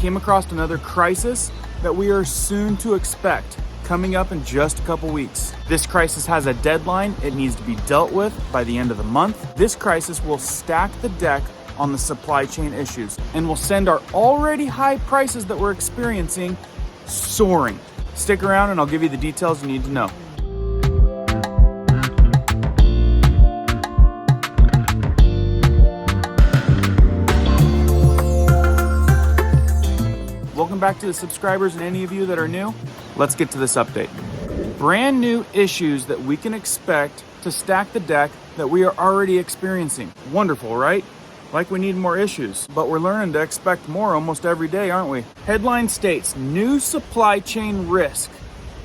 came across another crisis that we are soon to expect, coming up in just a couple weeks. This crisis has a deadline. It needs to be dealt with by the end of the month. This crisis will stack the deck on the supply chain issues and will send our already high prices that we're experiencing soaring. Stick around and I'll give you the details you need to know. Welcome back to the subscribers and any of you that are new. Let's get to this update. Brand new issues that we can expect to stack the deck that we are already experiencing. Wonderful, right? Like we need more issues, but we're learning to expect more almost every day, aren't we? Headline states, new supply chain risk.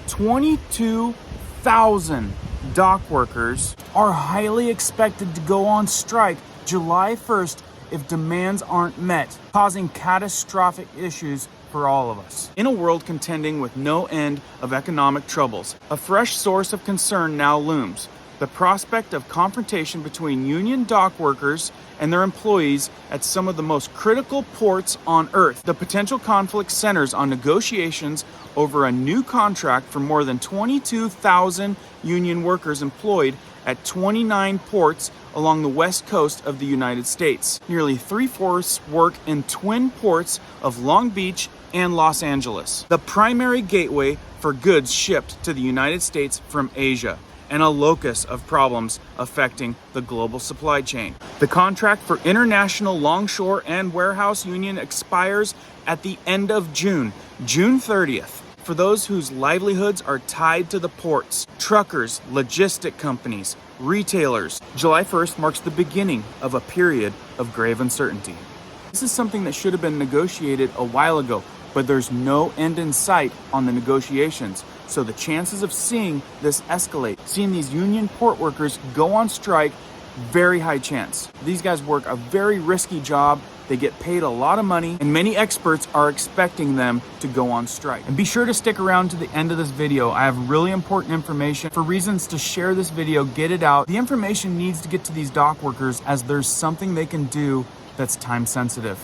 22,000 dock workers are highly expected to go on strike July 1st if demands aren't met, causing catastrophic issues for all of us. In a world contending with no end of economic troubles, a fresh source of concern now looms. The prospect of confrontation between union dock workers and their employees at some of the most critical ports on Earth. The potential conflict centers on negotiations over a new contract for more than 22,000 union workers employed at 29 ports along the west coast of the United States. Nearly 3/4 work in twin ports of Long Beach and Los Angeles, the primary gateway for goods shipped to the United States from Asia, and a locus of problems affecting the global supply chain. The contract for International Longshore and Warehouse Union expires at the end of June 30th. For those whose livelihoods are tied to the ports, truckers, logistic companies, retailers, July 1st marks the beginning of a period of grave uncertainty. This is something that should have been negotiated a while ago, but there's no end in sight on the negotiations. So the chances of seeing this escalate, seeing these union port workers go on strike, very high chance. These guys work a very risky job. They get paid a lot of money, and many experts are expecting them to go on strike. And be sure to stick around to the end of this video. I have really important information. For reasons to share this video, get it out. The information needs to get to these dock workers as there's something they can do that's time sensitive.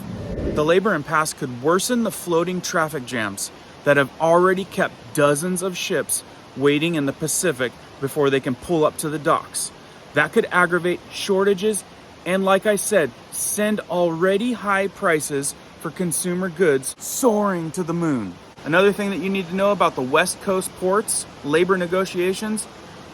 The labor impasse could worsen the floating traffic jams that have already kept dozens of ships waiting in the Pacific before they can pull up to the docks. That could aggravate shortages and, like I said, send already high prices for consumer goods soaring to the moon. Another thing that you need to know about the West Coast ports, labor negotiations,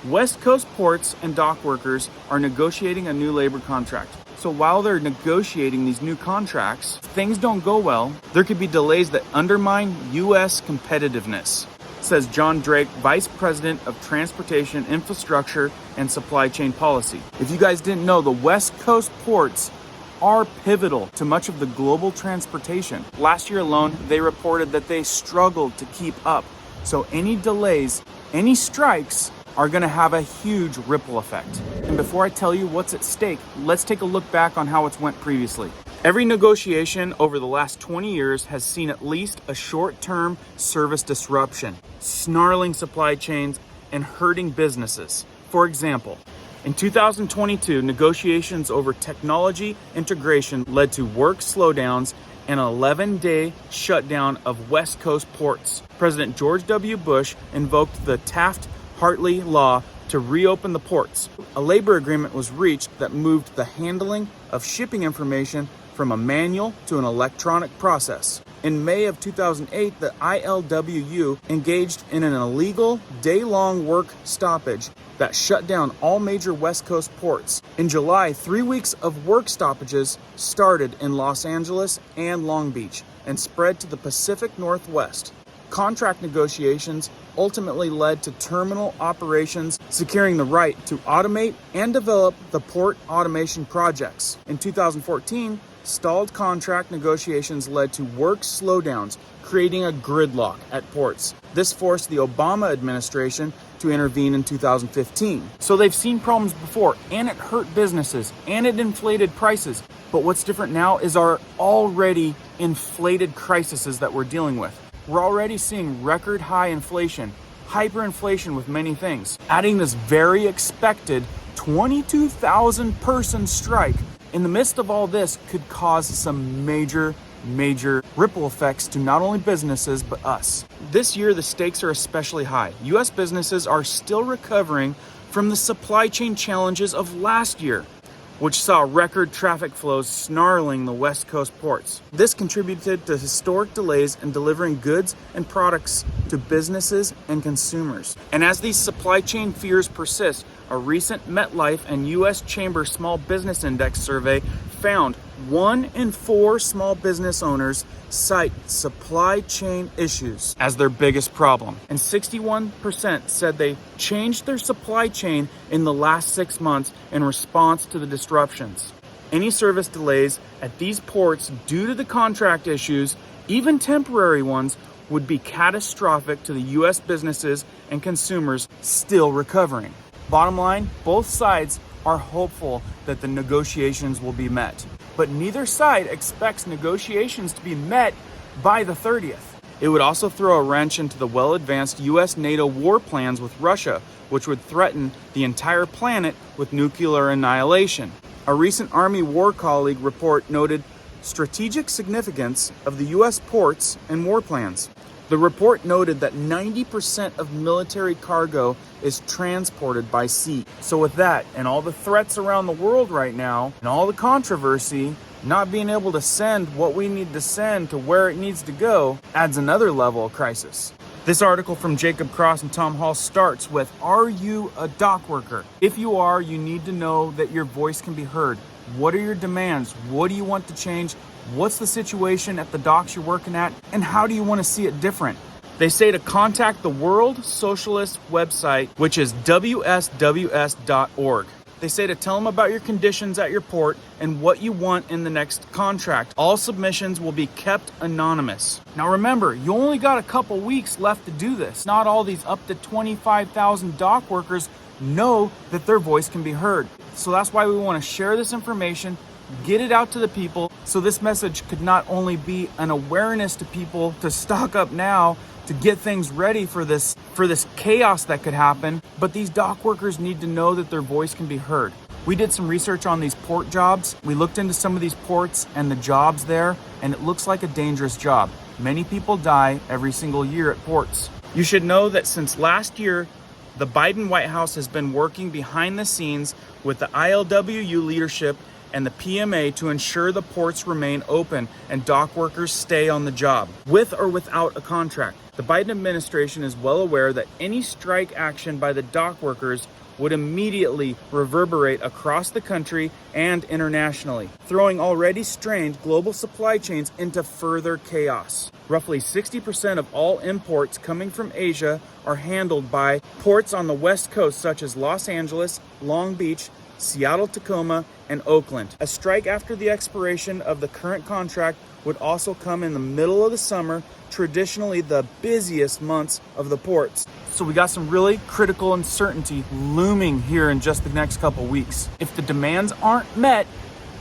West Coast ports and dock workers are negotiating a new labor contract. So while they're negotiating these new contracts, if things don't go well, there could be delays that undermine U.S. competitiveness, says John Drake, Vice President of Transportation, Infrastructure, and Supply Chain Policy. If you guys didn't know, the West Coast ports are pivotal to much of the global transportation. Last year alone, they reported that they struggled to keep up. So any delays, any strikes are going to have a huge ripple effect. And before I tell you what's at stake, let's take a look back on how it's went previously. Every negotiation over the last 20 years has seen at least a short-term service disruption, snarling supply chains, and hurting businesses. For example, in 2022, negotiations over technology integration led to work slowdowns and an 11-day shutdown of West Coast ports. President George W. Bush invoked the Taft-Hartley law to reopen the ports. A labor agreement was reached that moved the handling of shipping information from a manual to an electronic process. In May of 2008, the ILWU engaged in an illegal day-long work stoppage that shut down all major West Coast ports. In July, 3 weeks of work stoppages started in Los Angeles and Long Beach and spread to the Pacific Northwest. Contract negotiations ultimately led to terminal operations securing the right to automate and develop the port automation projects. In 2014, stalled contract negotiations led to work slowdowns, creating a gridlock at ports. This forced the Obama administration to intervene in 2015. So they've seen problems before, and it hurt businesses, and it inflated prices. But what's different now is our already inflated crises that we're dealing with. We're already seeing record high inflation, hyperinflation with many things. Adding this very expected 22,000 person strike in the midst of all this could cause some major ripple effects to not only businesses, but us. This year, the stakes are especially high. U.S. businesses are still recovering from the supply chain challenges of last year, which saw record traffic flows snarling the West Coast ports. This contributed to historic delays in delivering goods and products to businesses and consumers. And as these supply chain fears persist, a recent MetLife and U.S. Chamber Small Business Index survey found 1 in 4 small business owners cite supply chain issues as their biggest problem. And 61% said they changed their supply chain in the last 6 months in response to the disruptions. Any service delays at these ports due to the contract issues, even temporary ones, would be catastrophic to the U.S. businesses and consumers still recovering. Bottom line, both sides are hopeful that the negotiations will be met, but neither side expects negotiations to be met by the 30th. It would also throw a wrench into the well-advanced US-NATO war plans with Russia, which would threaten the entire planet with nuclear annihilation. A recent Army War Colleague report noted strategic significance of the US ports and war plans. The report noted that 90% of military cargo is transported by sea. So with that, and all the threats around the world right now, and all the controversy, not being able to send what we need to send to where it needs to go adds another level of crisis. This article from Jacob Cross and Tom Hall starts with, are you a dock worker? If you are, you need to know that your voice can be heard. What are your demands? What do you want to change? What's the situation at the docks you're working at? And how do you want to see it different? They say to contact the World Socialist website, which is wsws.org. They say to tell them about your conditions at your port and what you want in the next contract. All submissions will be kept anonymous. Now remember, you only got a couple weeks left to do this. Not all these up to 25,000 dock workers know that their voice can be heard. So that's why we want to share this information, get it out to the people, so this message could not only be an awareness to people to stock up now, to get things ready for this chaos that could happen, but these dock workers need to know that their voice can be heard. We did some research on these port jobs. We looked into some of these ports and the jobs there, and it looks like a dangerous job. Many people die every single year at ports. You should know that since last year, the Biden White House has been working behind the scenes with the ILWU leadership and the PMA to ensure the ports remain open and dock workers stay on the job, with or without a contract. The Biden administration is well aware that any strike action by the dock workers would immediately reverberate across the country and internationally, throwing already strained global supply chains into further chaos. Roughly 60% of all imports coming from Asia are handled by ports on the West Coast, such as Los Angeles, Long Beach, Seattle, Tacoma, and Oakland. A strike after the expiration of the current contract would also come in the middle of the summer, traditionally the busiest months of the ports. So we got some really critical uncertainty looming here in just the next couple weeks. If the demands aren't met,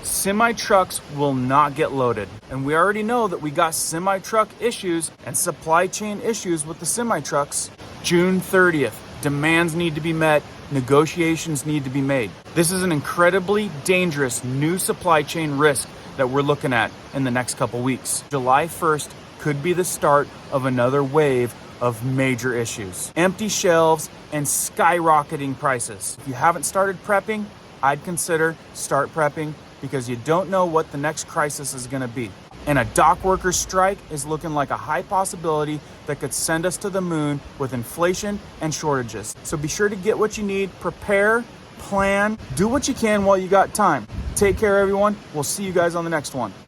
semi-trucks will not get loaded. And we already know that we got semi-truck issues and supply chain issues with the semi-trucks. June 30th, demands need to be met, negotiations need to be made. This is an incredibly dangerous new supply chain risk that we're looking at in the next couple weeks. July 1st could be the start of another wave of major issues. Empty shelves and skyrocketing prices. If you haven't started prepping, I'd consider start prepping, because you don't know what the next crisis is going to be. And a dock worker strike is looking like a high possibility that could send us to the moon with inflation and shortages. So be sure to get what you need, prepare, plan, do what you can while you got time. Take care, everyone. We'll see you guys on the next one.